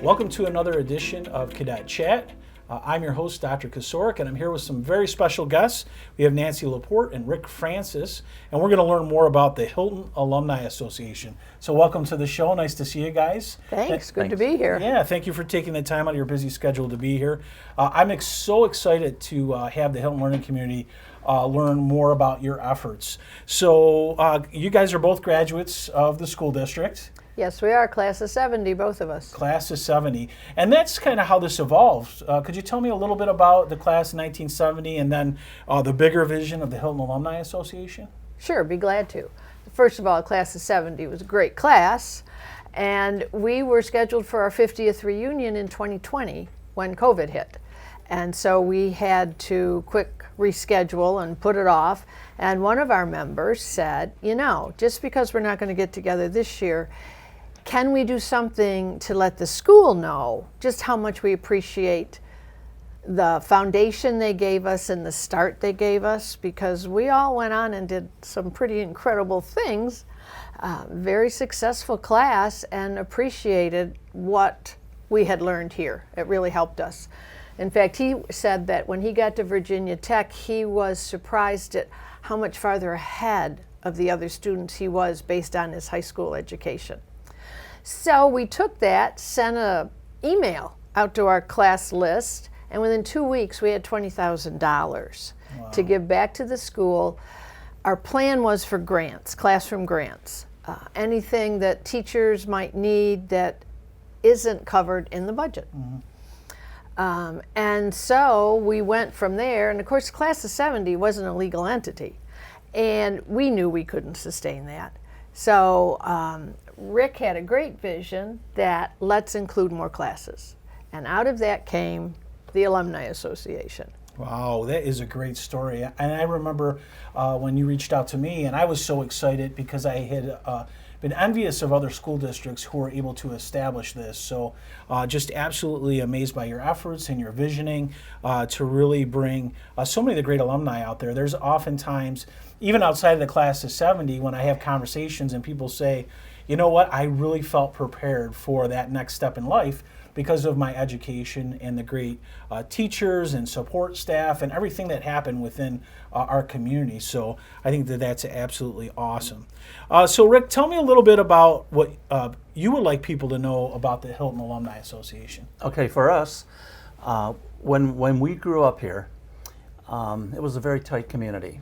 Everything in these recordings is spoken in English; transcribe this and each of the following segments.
Welcome to another edition of Cadet Chat. I'm your host, Dr. Kasorik, and I'm here with some very special guests. We have Nancy Laporte and Rick Francis, and we're going to learn more about the Hilton Alumni Association. So welcome to the show. Nice to see you guys. Thanks. Good to be here. Yeah, thank you for taking the time out of your busy schedule to be here. I'm so excited to have the Hilton Learning Community learn more about your efforts. So you guys are both graduates of the school district. Yes, we are. Class of 70, both of us. Class of 70. And that's kind of how this evolved. Could you tell me a little bit about the class of 1970 and then the bigger vision of the Hilton Alumni Association? Sure, be glad to. First of all, class of 70 was a great class, and we were scheduled for our 50th reunion in 2020 when COVID hit. And so we had to quick reschedule and put it off. And one of our members said, you know, just because we're not going to get together this year, can we do something to let the school know just how much we appreciate the foundation they gave us and the start they gave us? Because we all went on and did some pretty incredible things, very successful class, and appreciated what we had learned here. It really helped us. In fact, he said that when he got to Virginia Tech, he was surprised at how much farther ahead of the other students he was based on his high school education. So we took that, sent an email out to our class list, and within 2 weeks we had $20,000 to give back to the school. Our plan was for grants, classroom grants, anything that teachers might need that isn't covered in the budget. Mm-hmm. And so we went from there, and of course class of 70 wasn't a legal entity, and we knew we couldn't sustain that. So Rick had a great vision that let's include more classes. And out of that came the Alumni Association. Wow, that is a great story. And I remember when you reached out to me, and I was so excited because I had been envious of other school districts who were able to establish this. So just absolutely amazed by your efforts and your visioning to really bring so many of the great alumni out there. There's oftentimes, even outside of the class of 70, when I have conversations and people say, you know what, I really felt prepared for that next step in life because of my education and the great teachers and support staff and everything that happened within our community. So I think that that's absolutely awesome. So Rick, tell me a little bit about what you would like people to know about the Hilton Alumni Association. Okay, for us, when we grew up here, it was a very tight community.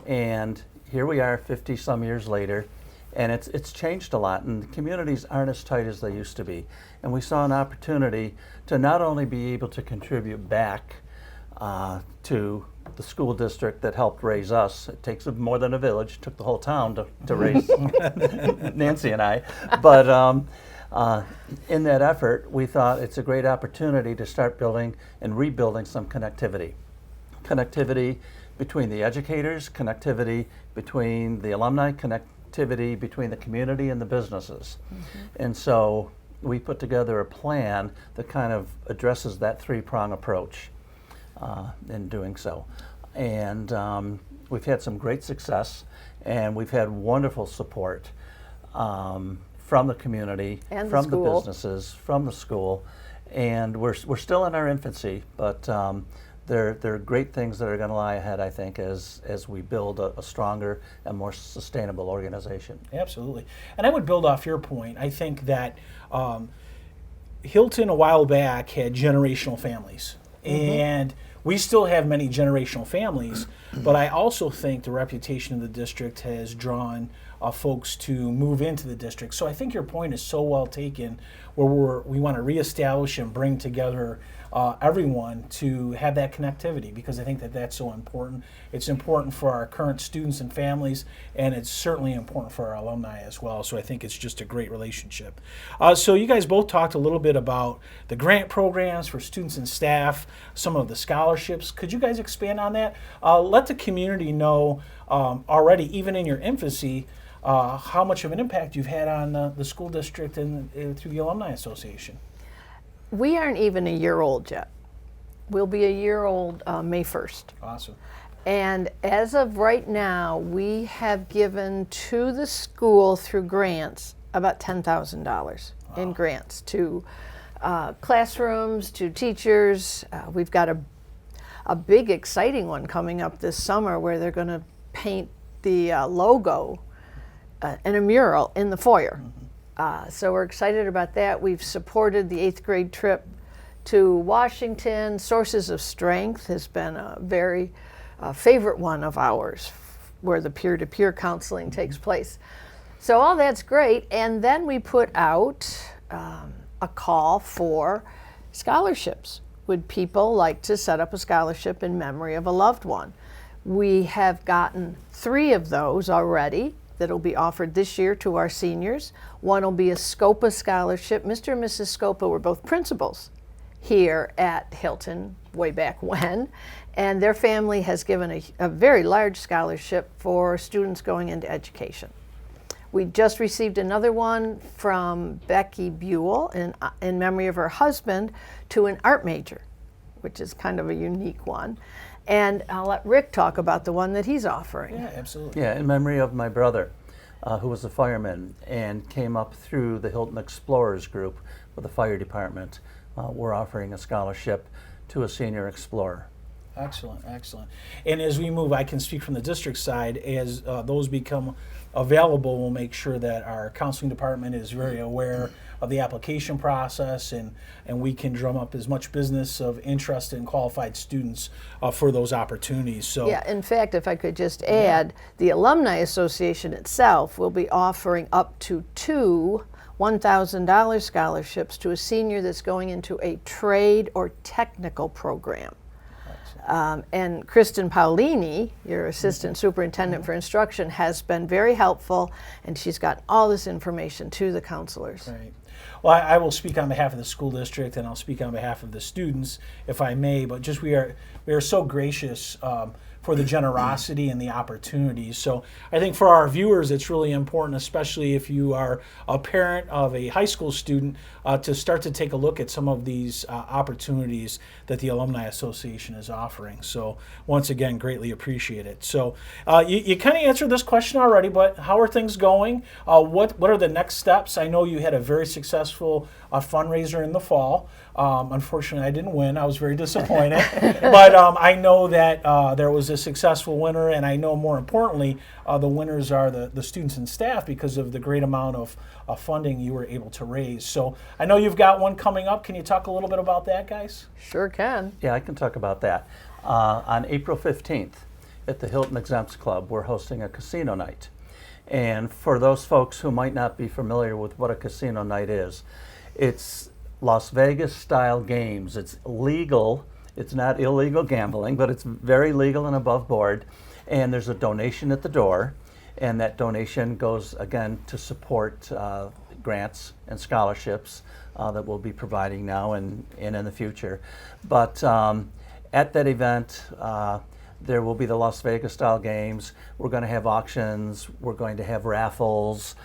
And here we are 50 some years later, and it's changed a lot, and the communities aren't as tight as they used to be. And we saw an opportunity to not only be able to contribute back to the school district that helped raise us. It takes more than a village. It took the whole town to raise Nancy and I. But in that effort, we thought it's a great opportunity to start building and rebuilding some connectivity. Connectivity between the educators, connectivity between the alumni, connectivity between the community and the businesses. Mm-hmm. And so we put together a plan that kind of addresses that three-prong approach in doing so. And we've had some great success, and we've had wonderful support from the community, and from the businesses, from the school. And we're still in our infancy, but there are great things that are going to lie ahead, I think, as we build a stronger and more sustainable organization. Absolutely. And I would build off your point. I think that Hilton a while back had generational families. Mm-hmm. And we still have many generational families, but I also think the reputation of the district has drawn folks to move into the district. So I think your point is so well taken, where we want to reestablish and bring together everyone to have that connectivity, because I think that that's so important. It's important for our current students and families, and it's certainly important for our alumni as well. So I think it's just a great relationship. So you guys both talked a little bit about the grant programs for students and staff, some of the scholarships. Could you guys expand on that? Let the community know already, even in your infancy, how much of an impact you've had on the school district and through the Alumni Association. We aren't even a year old yet. We'll be a year old May 1st. Awesome. And as of right now, we have given to the school through grants about $10,000 in grants to classrooms to teachers. We've got a big, exciting one coming up this summer where they're going to paint the logo in a mural in the foyer. So we're excited about that. We've supported the 8th grade trip to Washington. Sources of Strength has been a very favorite one of ours, where the peer-to-peer counseling takes place. So all that's great. And then we put out a call for scholarships. Would people like to set up a scholarship in memory of a loved one? We have gotten 3 of those already that will be offered this year to our seniors. One will be a SCOPA scholarship. Mr. and Mrs. SCOPA were both principals here at Hilton way back when, and their family has given a very large scholarship for students going into education. We just received another one from Becky Buell in memory of her husband to an art major, which is kind of a unique one. And I'll let Rick talk about the one that he's offering. Yeah, absolutely. Yeah, in memory of my brother, who was a fireman and came up through the Hilton Explorers group with the fire department. We're offering a scholarship to a senior explorer. Excellent, excellent. And as we move, I can speak from the district side, as those become available, we'll make sure that our counseling department is very aware of the application process, and we can drum up as much business of interest in qualified students for those opportunities. So yeah, in fact, if I could just add, the Alumni Association itself will be offering up to 2 $1,000 scholarships to a senior that's going into a trade or technical program. And Kristen Paolini, your assistant superintendent for instruction, has been very helpful, and she's got all this information to the counselors. Right. Well, I will speak on behalf of the school district, and I'll speak on behalf of the students, if I may. But just we are so gracious for the generosity and the opportunities. So I think for our viewers, it's really important, especially if you are a parent of a high school student, to start to take a look at some of these opportunities that the Alumni Association is offering. So once again, greatly appreciate it. So you kind of answered this question already, but how are things going? What are the next steps? I know you had a very successful fundraiser in the fall. Unfortunately, I didn't win. I was very disappointed. But I know that there was a successful winner, and I know more importantly, the winners are the students and staff because of the great amount of funding you were able to raise. So I know you've got one coming up. Can you talk a little bit about that, guys? Sure can. Yeah, I can talk about that. On April 15th at the Hilton Exempts Club, we're hosting a casino night. And for those folks who might not be familiar with what a casino night is, it's Las Vegas style games. It's legal. It's not illegal gambling, but it's very legal and above board. And there's a donation at the door, and that donation goes again to support grants and scholarships that we'll be providing now and in the future. But at that event, there will be the Las Vegas style games. We're going to have auctions. We're going to have raffles.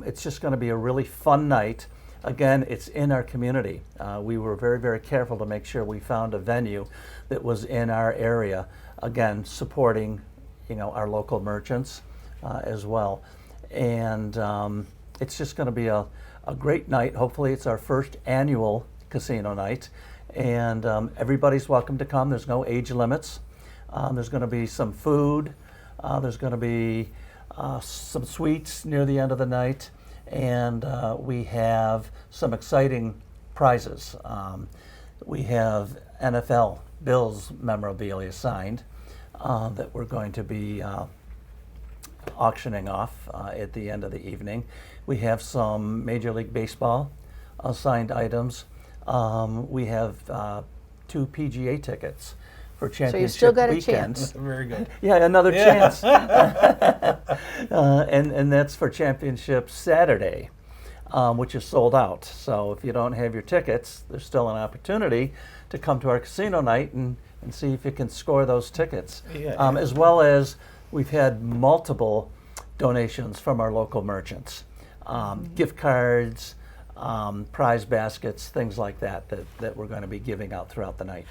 It's just going to be a really fun night. Again, it's in our community. We were very, very careful to make sure we found a venue that was in our area. Again, supporting, our local merchants as well. And it's just going to be a great night. Hopefully, it's our first annual casino night, and everybody's welcome to come. There's no age limits. There's going to be some food. There's going to be some sweets near the end of the night. And we have some exciting prizes. We have NFL Bills memorabilia signed that we're going to be auctioning off at the end of the evening. We have some Major League Baseball signed items. We have 2 PGA tickets for championship So you still got weekends. a chance. Very good. Yeah, another chance. And that's for Championship Saturday, which is sold out. So if you don't have your tickets, there's still an opportunity to come to our casino night and see if you can score those tickets. Yeah. As well as we've had multiple donations from our local merchants, gift cards, prize baskets, things like that we're going to be giving out throughout the night.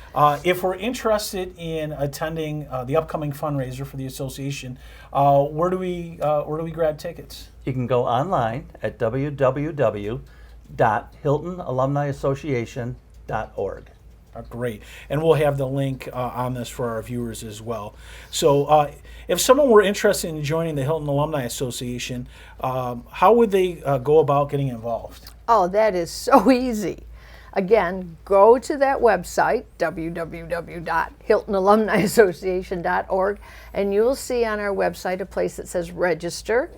If we're interested in attending the upcoming fundraiser for the association, where do we grab tickets? You can go online at www.hiltonexempts.com www.hiltonalumniassociation.org. Great. And we'll have the link on this for our viewers as well. So if someone were interested in joining the Hilton Alumni Association, how would they go about getting involved? Oh, that is so easy. Again, go to that website, www.hiltonalumniassociation.org, and you'll see on our website a place that says register.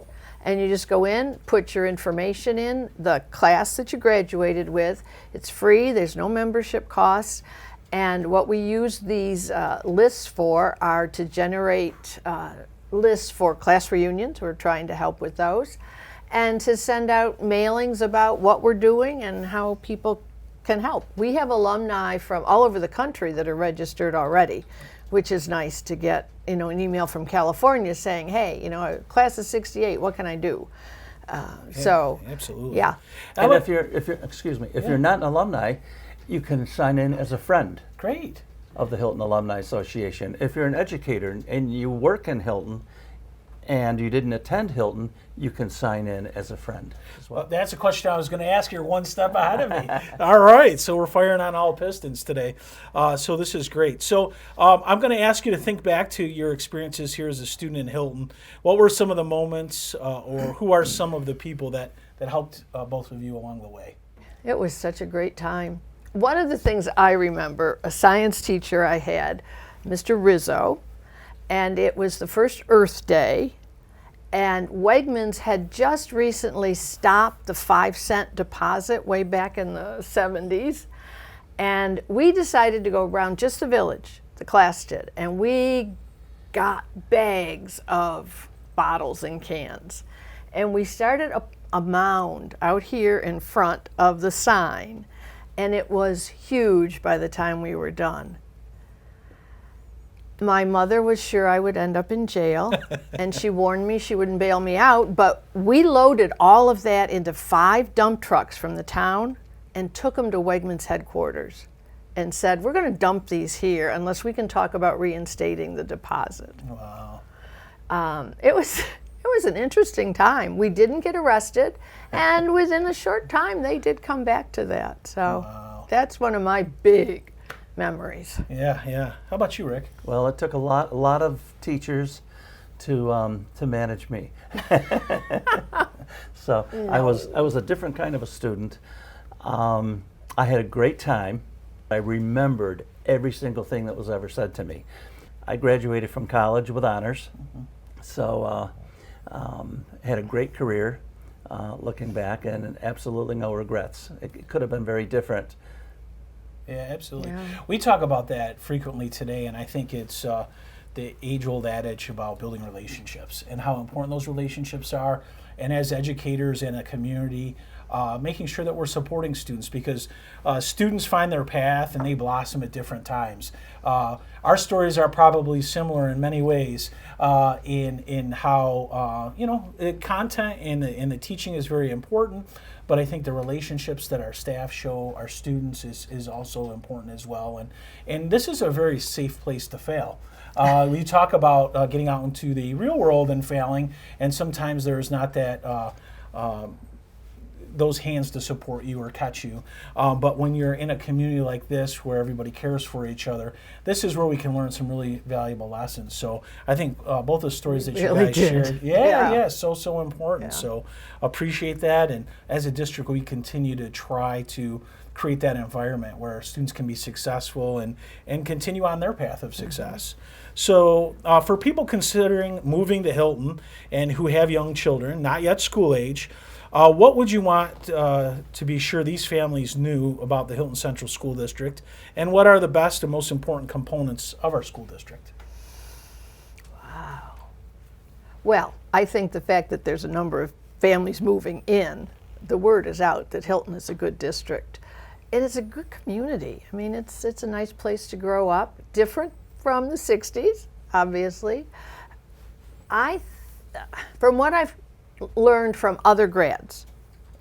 And you just go in, put your information in, the class that you graduated with. It's free, there's no membership costs. And what we use these lists for are to generate lists for class reunions. We're trying to help with those. And to send out mailings about what we're doing and how people can help. We have alumni from all over the country that are registered already, which is nice to get, an email from California saying, hey, class of '68, what can I do? Absolutely. Yeah. And if you're not an alumni, you can sign in as a friend. Great. Of the Hilton Alumni Association. If you're an educator and you work in Hilton and you didn't attend Hilton, you can sign in as a friend as well. That's a question I was going to ask. You're one step ahead of me. All right, so we're firing on all pistons today. So this is great. So I'm going to ask you to think back to your experiences here as a student in Hilton. What were some of the moments or who are some of the people that helped both of you along the way? It was such a great time. One of the things I remember, a science teacher I had, Mr. Rizzo, and it was the first Earth Day, and Wegmans had just recently stopped the 5-cent deposit way back in the 70s. And we decided to go around just the village, the class did, and we got bags of bottles and cans. And we started a mound out here in front of the sign, and it was huge by the time we were done. My mother was sure I would end up in jail, and she warned me she wouldn't bail me out, but we loaded all of that into 5 dump trucks from the town and took them to Wegmans headquarters and said, we're going to dump these here unless we can talk about reinstating the deposit. Wow. It was an interesting time. We didn't get arrested, and within a short time they did come back to that. So that's one of my big memories. Yeah. How about you, Rick? Well, it took a lot of teachers to manage me. So no. I was a different kind of a student. I had a great time. I remembered every single thing that was ever said to me. I graduated from college with honors, so had a great career. Looking back, and absolutely no regrets. It could have been very different. Yeah, absolutely. Yeah. We talk about that frequently today, and I think it's the age-old adage about building relationships and how important those relationships are. And as educators in a community, making sure that we're supporting students, because students find their path and they blossom at different times. Our stories are probably similar in many ways in how content and the teaching is very important. But I think the relationships that our staff show our students is also important as well. And this is a very safe place to fail. We talk about getting out into the real world and failing, and sometimes there's not that those hands to support you or catch you. But when you're in a community like this where everybody cares for each other, this is where we can learn some really valuable lessons. So I think both the stories that you guys shared, so important. Yeah. So appreciate that. And as a district, we continue to try to create that environment where students can be successful and continue on their path of success. Mm-hmm. So for people considering moving to Hilton and who have young children, not yet school age, what would you want to be sure these families knew about the Hilton Central School District, and what are the best and most important components of our school district? Wow. Well, I think the fact that there's a number of families moving in, the word is out that Hilton is a good district. It is a good community. I mean, it's a nice place to grow up, different from the 60s, obviously. From what I've learned from other grads,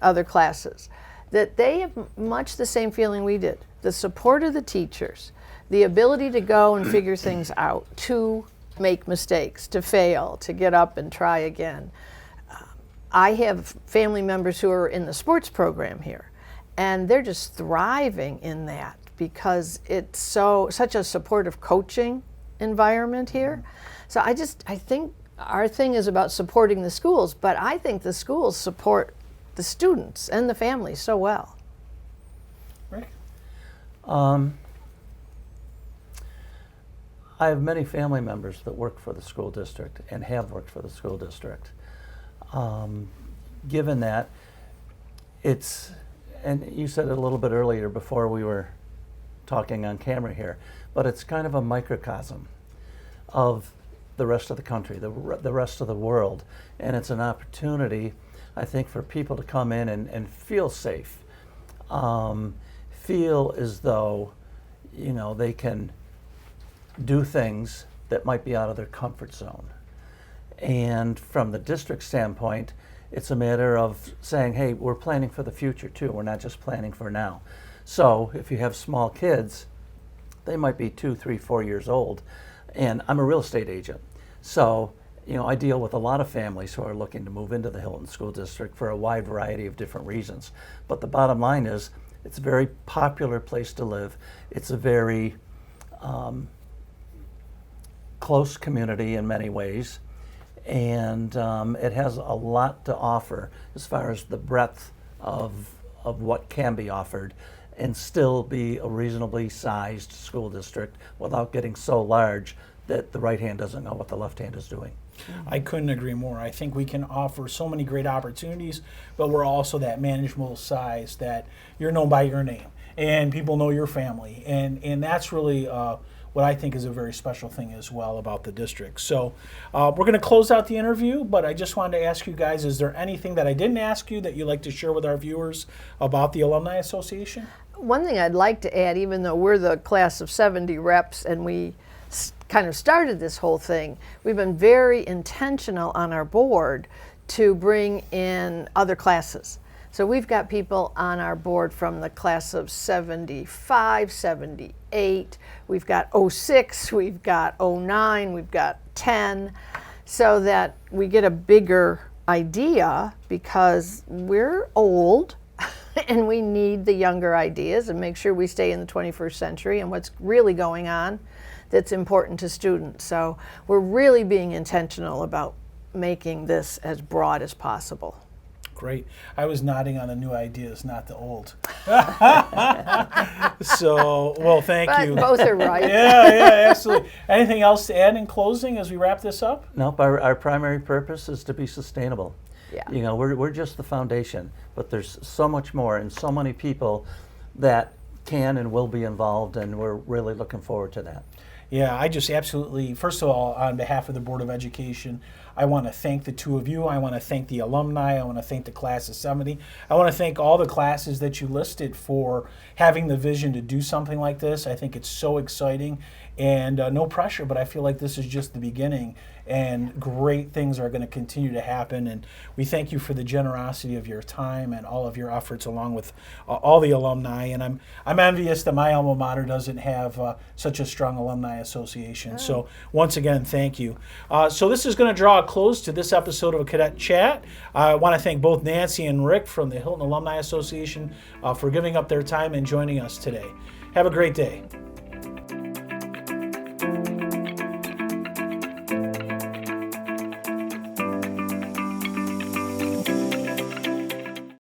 other classes, that they have much the same feeling we did. The support of the teachers, the ability to go and figure things out, to make mistakes, to fail, to get up and try again. I have family members who are in the sports program here, and they're just thriving in that because it's such a supportive coaching environment here. So I think our thing is about supporting the schools, but I think the schools support the students and the families so well. Rick? I have many family members that work for the school district and have worked for the school district. Given that, and you said it a little bit earlier before we were talking on camera here, but it's kind of a microcosm of the rest of the country, the rest of the world. And it's an opportunity, I think, for people to come in and feel safe, feel as though, they can do things that might be out of their comfort zone. And from the district standpoint, it's a matter of saying, hey, we're planning for the future too. We're not just planning for now. So if you have small kids, they might be 2, 3, 4 years old. And I'm a real estate agent. So, I deal with a lot of families who are looking to move into the Hilton School District for a wide variety of different reasons. But the bottom line is, it's a very popular place to live. It's a very close community in many ways. And it has a lot to offer as far as the breadth of what can be offered, and still be a reasonably sized school district without getting so large that the right hand doesn't know what the left hand is doing. I couldn't agree more. I think we can offer so many great opportunities, but we're also that manageable size that you're known by your name and people know your family. And that's really what I think is a very special thing as well about the district. So we're going to close out the interview, but I just wanted to ask you guys, is there anything that I didn't ask you that you'd like to share with our viewers about the Alumni Association? One thing I'd like to add, even though we're the class of 70 reps and we kind of started this whole thing, we've been very intentional on our board to bring in other classes. So we've got people on our board from the class of 75, 78, we've got 06, we've got 09, we've got 10, so that we get a bigger idea, because we're old and we need the younger ideas and make sure we stay in the 21st century and what's really going on that's important to students. So we're really being intentional about making this as broad as possible. Great. I was nodding on the new ideas, not the old. So, well, thank you. Both are right. Yeah, absolutely. Anything else to add in closing as we wrap this up? Nope, our primary purpose is to be sustainable. Yeah. We're just the foundation, but there's so much more and so many people that can and will be involved, and we're really looking forward to that. Yeah, I just absolutely, first of all, on behalf of the Board of Education, I want to thank the two of you. I want to thank the alumni. I want to thank the class of 70. I want to thank all the classes that you listed for having the vision to do something like this. I think it's so exciting, and no pressure, but I feel like this is just the beginning, and great things are going to continue to happen. And we thank you for the generosity of your time and all of your efforts, along with all the alumni. And I'm envious that my alma mater doesn't have such a strong alumni association. So once again, thank you. So this is going to draw a close to this episode of a Cadet Chat. I want to thank both Nancy and Rick from the Hilton Alumni Association for giving up their time and joining us today. Have a great day.